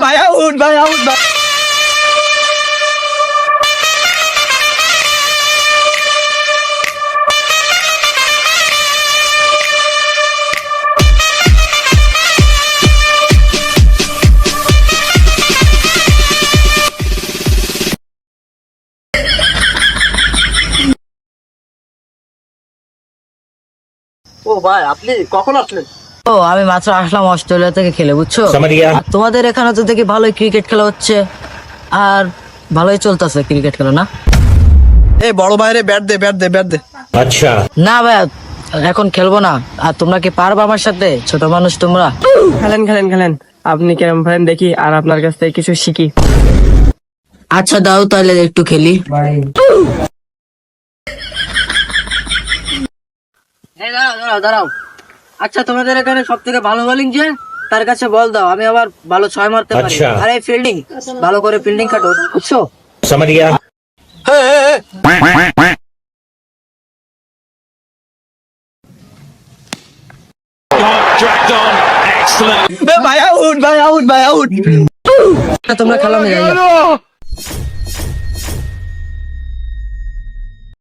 ভাই আউট ভাই আউট ভাই। ও ভাই আপনি কখন আসলেন? ও আমি মাত্র আসলাম অস্ট্রেলিয়া থেকে খেলে, বুঝছো? समझ गया। আর তোমাদের এখানে তো দেখি ভালোই ক্রিকেট খেলা হচ্ছে, আর ভালোই চলতেছে ক্রিকেট খেলা, না? এই বড় ভাইরে ব্যাট দে ব্যাট দে ব্যাট দে। अच्छा না ভাই, এখন খেলবো না। আর তোমরা কি পারবা আমার সাথে? ছোট মানুষ তোমরা। খেলেন খেলেন খেলেন, আপনি কেরম খেলেন দেখি, আর আপনার কাছ থেকে কিছু শিখি। আচ্ছা দাও তাহলে একটু খেলি। এই দাঁড়াও দাঁড়াও দাঁড়াও। আচ্ছা তোমাদের এখানে সব থেকে ভালো বোলিং যে, তার কাছে বল দাও, আমি আবার ভালো ছয় মারতে পারি। আচ্ছা। আরে ফিল্ডিং ভালো করে ফিল্ডিং কাটো, বুঝছো? समझ गया। ভাই আউট ভাই আউট ভাই আউট। তোমরা খেলা, আমি যাই।